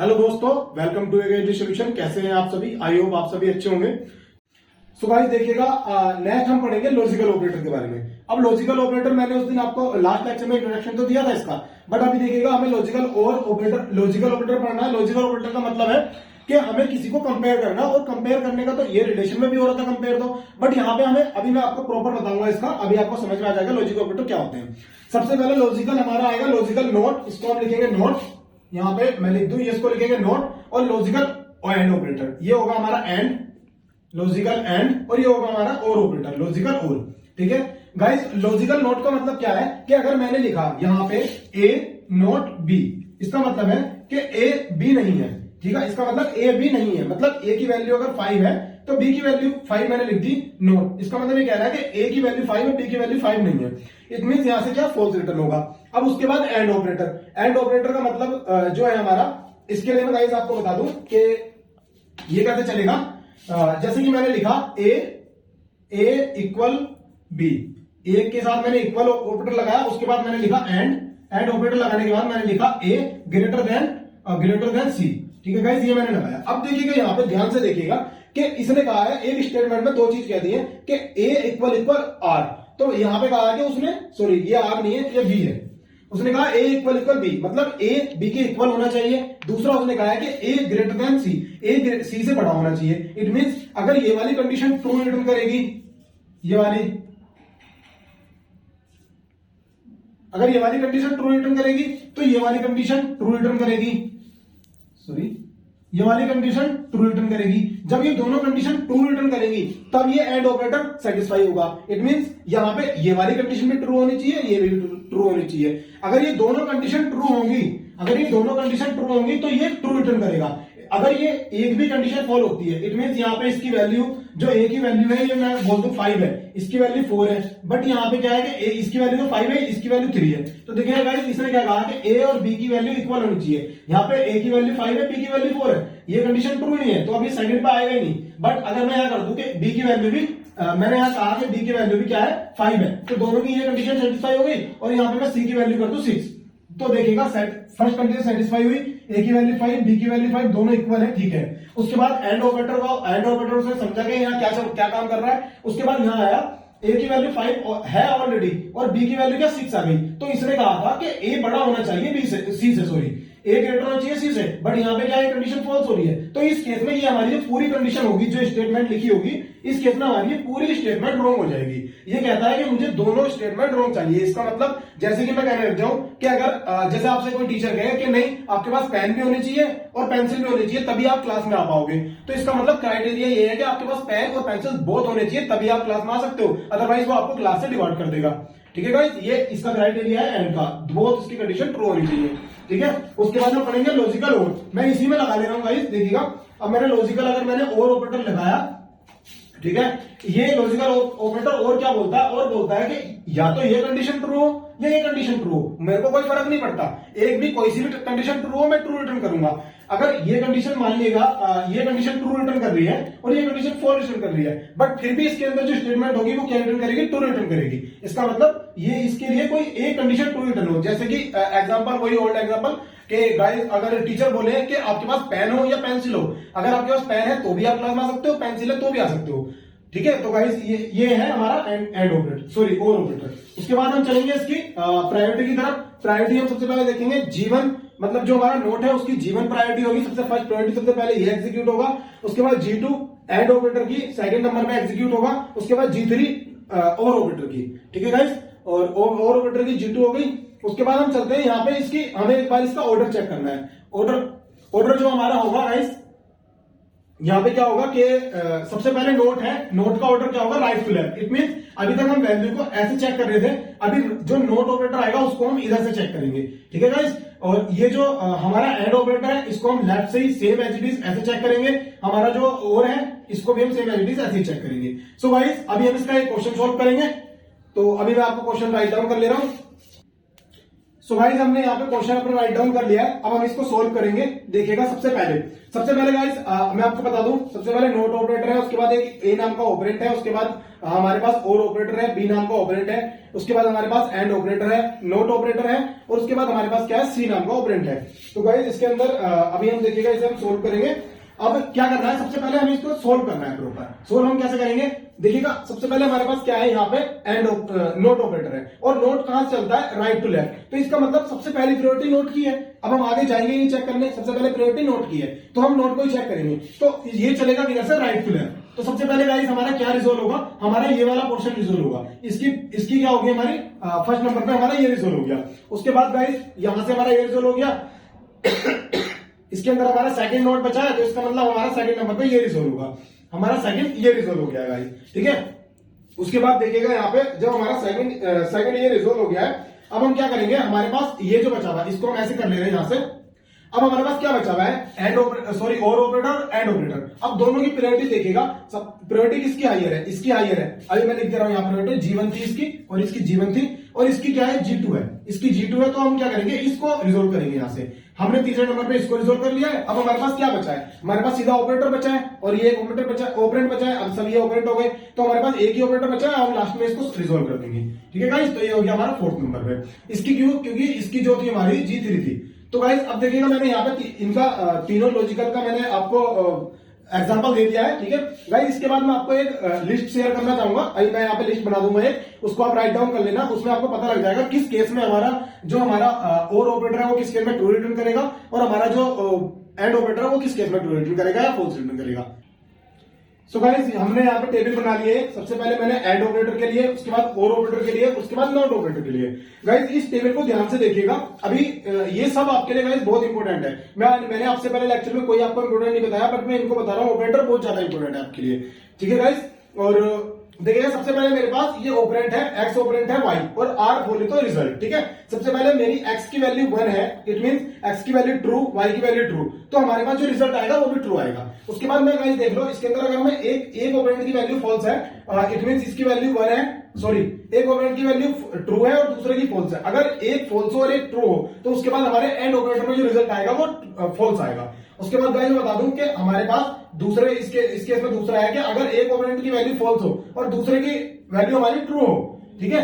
Hello दोस्तों, welcome to agree solution. कैसे हैं आप सभी? आई होप आप सभी अच्छे होंगे। सो गाइस देखिएगा, नेक्स्ट हम पढ़ेंगे लॉजिकल ऑपरेटर के बारे में। अब लॉजिकल ऑपरेटर मैंने उस दिन आपको लास्ट लेक्चर में इंट्रोडक्शन तो दिया था इसका, बट अभी देखिएगा हमें लॉजिकल ऑपरेटर पढ़ना है। लॉजिकल ऑपरेटर का मतलब है कि हमें किसी को कंपेयर करना, और कंपेयर करने का तो ये रिलेशन में भी हो रहा था कंपेयर तो, बट यहाँ पे हमें अभी मैं आपको प्रॉपर बताऊंगा इसका, अभी आपको समझ में आ जाएगा लॉजिकल ऑपरेटर क्या होते हैं। सबसे पहले लॉजिकल हमारा आएगा लॉजिकल नोट, इसको हम लिखेंगे नोट। यहाँ पे मैं लिख दूं, इसको लिखेंगे नोट। और लॉजिकल एंड ऑपरेटर, ये होगा हमारा एंड, लॉजिकल एंड, और ये होगा हमारा और ऑपरेटर, लॉजिकल और। ठीक है गाइस, लॉजिकल नोट का मतलब क्या है कि अगर मैंने लिखा यहाँ पे ए नोट बी, इसका मतलब है कि ए बी नहीं है। ठीक है, इसका मतलब ए बी नहीं है, मतलब ए की वैल्यू अगर 5 है तो बी की वैल्यू 5 मैंने लिख दी नोट। इसका मतलब ये कह रहा है कि ए की वैल्यू 5 है, बी की वैल्यू 5 नहीं है। इट मीन यहां से क्या फॉल्स रिटर्न होगा। अब उसके बाद एंड ऑपरेटर। एंड ऑपरेटर का मतलब जो है हमारा, इसके लिए मैं गाइस आपको बता दूं कि ये कैसे चलेगा। जैसे कि मैंने लिखा ए इक्वल बी, ए के साथ मैंने इक्वल ऑपरेटर लगाया, उसके बाद मैंने लिखा एंड ऑपरेटर लगाने के बाद मैंने लिखा ए ग्रेटर देन सी। ठीक है गाइस, ये मैंने लगाया। अब देखिएगा यहाँ पे ध्यान से देखिएगा कि इसने कहा है एक स्टेटमेंट में दो चीज कह दी है कि ए इक्वल आर। तो यहाँ पे कहा है कि उसने, सॉरी ये आर नहीं है, ये बी है। उसने कहा ए इक्वल बी, मतलब ए बी के इक्वल होना चाहिए। दूसरा उसने कहा है कि ए ग्रेटर देन सी, ए सी से बड़ा होना चाहिए। इट मींस अगर ये वाली कंडीशन ट्रू रिटर्न करेगी, ये वाली, अगर ये वाली कंडीशन ट्रू रिटर्न करेगी तो ये वाली कंडीशन ट्रू रिटर्न करेगी, सॉरी ये वाली कंडीशन ट्रू रिटर्न करेगी। जब ये दोनों कंडीशन ट्रू रिटर्न करेगी तब ये एंड ऑपरेटर सेटिस्फाई होगा। इट मींस यहां पे ये वाली कंडीशन भी ट्रू होनी चाहिए, ये भी ट्रू होनी चाहिए। अगर ये दोनों कंडीशन ट्रू होंगी, अगर ये दोनों कंडीशन ट्रू होंगी तो ये ट्रू रिटर्न करेगा। अगर ये एक भी कंडीशन फॉल होती है, इट मींस यहाँ पे इसकी वैल्यू, जो ए की वैल्यू है ये मैं बोल दूं 5 है, इसकी वैल्यू 4 है, बट यहाँ पे क्या है कि इसकी वैल्यू तो 5 है, इसकी वैल्यू 3 है। तो देखिए गाइस, इसने क्या कहा कि ए और बी की वैल्यू इक्वल होनी चाहिए। यहाँ पे ए की वैल्यू 5 है, बी की वैल्यू 4 है, ये कंडीशन ट्रू नहीं है, तो अभी सेकंड पे आएगा ही नहीं। बट अगर मैं यहाँ कर दूं कि बी की वैल्यू भी, मैंने यहाँ कहा कि बी की वैल्यू भी क्या है 5 है, तो दोनों की ये कंडीशन सेटिस्फाई हो गई। और यहाँ पे मैं सी की वैल्यू कर दूं 6, तो देखिएगा फर्स्ट कंडीशन सेटिस्फाई हुई, ए की वैल्यू 5, बी की वैल्यू 5, दोनों इक्वल है। ठीक है, उसके बाद एंड ऑपरेटर उसने समझा कि यहाँ क्या काम कर रहा है। उसके बाद यहाँ आया ए की वैल्यू 5 है ऑलरेडी और बी की वैल्यू क्या 6 आ गई, तो इसने कहा था कि ए बड़ा होना चाहिए बी से, सी से, सॉरी ए ग्रेटर होना चाहिए सी से, बट यहाँ पे क्या है कंडीशन फॉल्स हो रही है। तो इस केस में ये हमारी जो पूरी कंडीशन होगी, जो स्टेटमेंट लिखी होगी, इस केस में हमारी पूरी स्टेटमेंट रॉन्ग हो जाएगी। ये कहता है कि मुझे दोनों स्टेटमेंट रॉन्ग चाहिए। इसका मतलब जैसे कि मैं कहने लग जाऊं कि अगर जैसे आपसे कोई टीचर कहे कि नहीं आपके पास पेन भी होनी चाहिए और पेंसिल भी होनी चाहिए तभी आप क्लास में आ पाओगे, तो इसका मतलब क्राइटेरिया ये है कि आपके पास पेन और पेंसिल बोथ होने चाहिए तभी आप क्लास में आ सकते हो, अदरवाइज वो आपको क्लास से डिवाइड कर देगा। ठीक है गाइस, ये इसका क्राइटेरिया है एंड का, बोथ इसकी कंडीशन ट्रू होनी चाहिए। ठीक है, उसके बाद हम पढ़ेंगे लॉजिकल और। मैं इसी में लगा ले रहा हूं गाइस, देखिएगा। अब मैंने लॉजिकल, अगर मैंने और ऑपरेटर लगाया, ठीक है, ये लॉजिकल ऑपरेटर और क्या बोलता है, और बोलता है कि या तो ये कंडीशन ट्रू हो या ये कंडीशन ट्रू हो, मेरे को कोई फर्क नहीं पड़ता, एक भी कोई सी भी कंडीशन ट्रू हो मैं ट्रू रिटर्न करूंगा। अगर ये कंडीशन मान लीजिएगा, ये कंडीशन ट्रू रिटर्न कर रही है और ये कंडीशन फॉल्स रिटर्न कर रही है, बट फिर भी इसके अंदर जो स्टेटमेंट होगी वो क्या रिटर्न करेगी, ट्रू रिटर्न करेगी। इसका मतलब ये इसके लिए कोई एक कंडीशन ट्रू रिटर्न हो। जैसे कि एग्जांपल, वही ओल्ड एग्जांपल कि गाइस, अगर टीचर बोले कि आपके पास पेन हो या पेंसिल हो, अगर आपके पास पेन है तो भी आप क्लास में आ सकते हो, पेंसिल है तो भी आ सकते हो। ठीक है, तो गाइस ये है हमारा एंड ऑपरेटर, सॉरी और ऑपरेटर। उसके बाद हम चलेंगे इसकी प्रायोरिटी की तरफ। प्रायोरिटी हम सबसे पहले देखेंगे जीवन, मतलब जो हमारा नोट है उसकी जीवन प्रायोरिटी होगी, सबसे फर्स्ट प्रायोरिटी सबसे पहले ये एग्जीक्यूट होगा। उसके बाद G2 एंड ऑपरेटर की सेकंड नंबर में एग्जीक्यूट होगा। उसके बाद G3 और ऑपरेटर की। ठीक है गाइस, और ऑपरेटर की G2 हो गई। उसके बाद हम चलते हैं यहाँ पे, इसकी हमें एक बार इसका ऑर्डर चेक करना है। ऑर्डर जो हमारा होगा गाइस, यहाँ पे क्या होगा कि सबसे पहले नोट है, नोट का ऑर्डर क्या होगा, right to left. It means अभी तक हम वैल्यू को ऐसे चेक कर रहे थे, अभी जो नोट ऑपरेटर आएगा उसको हम इधर से चेक करेंगे। ठीक है गाइस, और ये जो हमारा एंड ऑपरेटर है इसको हम लेफ्ट से ही सेम एज इट इज ऐसे चेक करेंगे। हमारा जो और है इसको भी हम सेम एज इट इज ऐसे ही चेक करेंगे। सो गाइस, अभी हम इसका एक क्वेश्चन सॉल्व करेंगे। तो अभी मैं आपको क्वेश्चन राइट डाउन कर ले रहा हूं। सो गाइस हमने यहाँ पे क्वेश्चन अपना राइट डाउन कर लिया है। अब हम इसको सोल्व करेंगे। देखिएगा सबसे पहले गाइस मैं आपको बता दूं, सबसे पहले नोट ऑपरेटर है, उसके बाद एक ए नाम का ऑपरेंट है, उसके बाद हमारे पास और ऑपरेटर है, बी नाम का ऑपरेंट है, उसके बाद हमारे पास एंड ऑपरेटर है, नोट ऑपरेटर है, और उसके बाद हमारे पास क्या है, सी नाम का ऑपरेंट है। तो गाइस इसके अंदर अभी हम देखिएगा, इसे हम सोल्व करेंगे। अब क्या करना है, सबसे पहले हमें इसको सोल्व करना है प्रॉपर। सोल्व हम कैसे करेंगे, देखिएगा सबसे पहले हमारे पास क्या है, यहाँ पे एंड नोट ऑपरेटर है, और नोट कहां से चलता है, राइट टू लेफ्ट। तो इसका मतलब सबसे पहली प्रायोरिटी नोट की है। अब हम आगे जाएंगे नहीं चेक करने, सबसे पहले प्रायोरिटी नोट की है, तो हम नोट को ही चेक करेंगे। तो ये चलेगा किधर से, राइट टू लेफ्ट। तो सबसे पहले गाइस हमारा क्या रिजोल्व होगा, हमारा ये वाला पोर्शन रिजोल्व होगा। इसकी क्या होगी, हमारी फर्स्ट नंबर पे हमारा ये रिजोल्व हो गया। उसके बाद गाइस यहां से हमारा ये रिजोल्व हो गया। इसके अंदर हमारा सेकंड नोट बचा है, तो इसका मतलब हमारा सेकंड नंबर पे ये रिजोल्व होगा, हमारा सेकंड ये रिजोल्व हो गया गाइस, ठीक है। उसके बाद देखिएगा यहाँ पे जब हमारा सेकंड ये रिजोल्व हो गया है, अब हम क्या करेंगे, हमारे पास ये जो बचा हुआ है इसको हम ऐसे कर ले रहे हैं यहां से। अब हमारे पास क्या बचा हुआ है, एंड ऑपरेटर, सॉरी और ऑपरेटर, एंड ऑपरेटर। अब दोनों की प्रायोरिटी देखिएगा, सब प्रायोरिटी किसकी हाइयर है, इसकी हाइयर है। अभी मैं लिख दे रहा हूं यहाँ प्रायोरिटी G1 थी इसकी, और इसकी G1 थी, और इसकी क्या है, G2 है, इसकी G2 है। तो हम क्या करेंगे, इसको रिजोल्व करेंगे यहां से। हमने तीसरे नंबर पे इसको रिजोल्व कर लिया है। अब हमारे पास क्या बचा है, हमारे पास सीधा ऑपरेटर बचा है, और ये एक ऑपरेटर बचा, ऑपरेंट बचा है। अब सब ये ऑपरेट हो गए, तो हमारे पास एक ही ऑपरेटर बचा है। हम लास्ट में इसको रिजोल्व कर देंगे, ठीक है गाइस। तो ये हो गया हमारा फोर्थ नंबर पे। इसकी क्यों, क्योंकि इसकी जो थी हमारी G3 थी। तो गाइस अब देखिएगा, मैंने यहाँ पे इनका तीनों लॉजिकल का मैंने आपको एग्जांपल दे दिया है, ठीक है गाइस। इसके बाद मैं आपको एक लिस्ट शेयर करना चाहूंगा। अभी मैं यहाँ पे लिस्ट बना दूंगा एक, उसको आप राइट डाउन कर लेना। उसमें आपको पता लग जाएगा किस केस में हमारा जो हमारा और ऑपरेटर है वो किस केस में ट्रू रिटर्न करेगा, और हमारा जो एंड ऑपरेटर है वो किस केस में ट्रू रिटर्न करेगा या फॉल्स रिटर्न करेगा। सो गाइस हमने यहाँ पे टेबल बना लिए। सबसे पहले मैंने एंड ऑपरेटर के लिए, उसके बाद और ऑपरेटर के लिए, उसके बाद नॉट ऑपरेटर के लिए। गाइस इस टेबल को ध्यान से देखिएगा। अभी ये सब आपके लिए गाइस बहुत इंपॉर्टेंट है। मैंने आपसे पहले लेक्चर में कोई आपको इंपॉर्टेंट नहीं बताया, बट मैं इनको बता रहा हूँ, ऑपरेटर बहुत ज्यादा इंपॉर्टेंट है आपके लिए, ठीक है गाइस। और देखिएगा सबसे पहले मेरे पास ये ऑपरेंट है, एक्स ऑपरेंट है वाई, और आर बोले तो रिजल्ट, ठीक है। सबसे पहले मेरी एक्स की वैल्यू 1 है, इट मींस एक्स की वैल्यू ट्रू, वाई की वैल्यू ट्रू, तो हमारे पास जो रिजल्ट आएगा वो भी ट्रू आएगा। उसके बाद में गाइस देख लो, इसके अंदर अगर मैं एक ऑपरेंट की वैल्यू फॉल्स है, इट मींस इसकी वैल्यू 1 है, सॉरी एक ऑपरेंट की वैल्यू ट्रू है और दूसरे की फॉल्स है। अगर एक फॉल्स हो और एक ट्रू हो, तो उसके बाद हमारे एंड ऑपरेटर में जो रिजल्ट आएगा वो फॉल्स आएगा। उसके बाद गाइस मैं बता दूं कि हमारे पास दूसरे इस केस में दूसरा है कि अगर एक ऑपरेंट की वैल्यू फॉल्स हो और दूसरे की वैल्यू हमारी ट्रू हो, ठीक है,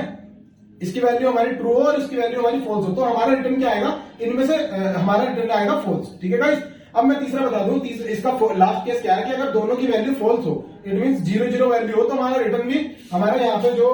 इसकी वैल्यू हमारी ट्रू हो और इसकी वैल्यू हमारी फॉल्स हो, तो हमारा रिटर्न क्या आएगा, इनमें से हमारा रिटर्न आएगा फॉल्स, ठीक है गाइस। अब मैं तीसरा बता दूं, इसका लास्ट केस क्या है कि अगर दोनों की वैल्यू फॉल्स हो, इट मींस 0-0 वैल्यू हो, तो हमारा रिटर्न भी, हमारा यहाँ पे जो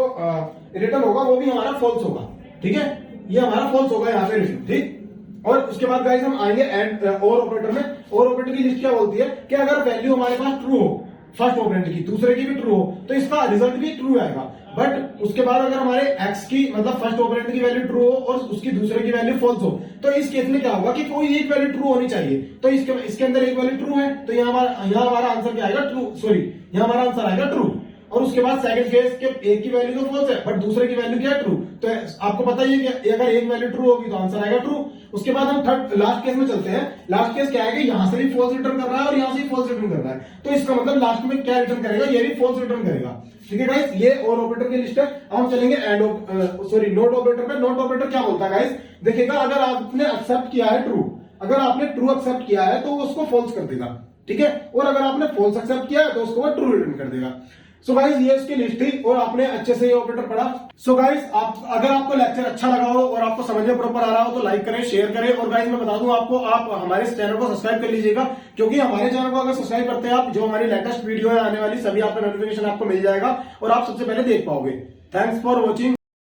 रिटर्न होगा वो भी हमारा फॉल्स होगा, ठीक है, ये हमारा फॉल्स होगा यहाँ पे रिटर्न, ठीक। और उसके बाद गाइस हम आएंगे एंड और ऑपरेटर में। और ऑपरेटर की लिस्ट क्या बोलती है कि अगर वैल्यू हमारे पास ट्रू हो, फर्स्ट ऑपरेंट की, दूसरे की भी ट्रू हो, तो इसका रिजल्ट भी ट्रू आएगा। बट उसके बाद अगर हमारे एक्स की, मतलब फर्स्ट ऑपरेंट की वैल्यू ट्रू हो और उसकी दूसरे की वैल्यू फॉल्स हो, तो इस केस में क्या होगा कि कोई एक वैल्यू ट्रू होनी चाहिए। तो इसके अंदर एक वैल्यू ट्रू है, तो यहाँ हमारा आंसर क्या आएगा, ट्रू, सॉरी यहाँ हमारा आंसर आएगा ट्रू। और उसके बाद सेकंड केस के एक की वैल्यू तो फॉल्स है, बट दूसरे की वैल्यू क्या है, ट्रू। तो आपको पता ही है कि अगर एक वैल्यू ट्रू होगी तो आंसर आएगा ट्रू। उसके बाद हम थर्ड लास्ट केस में चलते हैं। लास्ट केस क्या है कि यहां से भी फॉल्स रिटर्न कर रहा है और यहां से भी फॉल्स रिटर्न कर रहा है, तो इसका मतलब लास्ट में क्या रिटर्न करेगा, ये भी फॉल्स रिटर्न करेगा, ठीक है गाइस। ये और ऑपरेटर की लिस्ट है। अब हम चलेंगे नोट ऑपरेटर पे। नोट ऑपरेटर क्या बोलता है गाइस, देखिएगा अगर आपने एक्सेप्ट किया है ट्रू, अगर आपने ट्रू एक्सेप्ट किया है तो उसको फॉल्स कर देगा, ठीक है, और अगर आपने फॉल्स एक्सेप्ट किया है तो उसको ट्रू रिटर्न कर देगा। सो गाइस ये इसकी लिस्ट थी और आपने अच्छे से ये ऑपरेटर पढ़ा। सो गाइस अगर आपको लेक्चर अच्छा लगा हो और आपको समझ में प्रॉपर आ रहा हो तो लाइक करें, शेयर करें। और गाइस मैं बता दूं आपको, आप हमारे इस चैनल को सब्सक्राइब कर लीजिएगा, क्योंकि हमारे चैनल को अगर सब्सक्राइब करते हैं आप, जो हमारी लेटेस्ट वीडियो है आने वाली सभी आपका नोटिफिकेशन आपको मिल जाएगा और आप सबसे पहले देख पाओगे। Thanks for watching.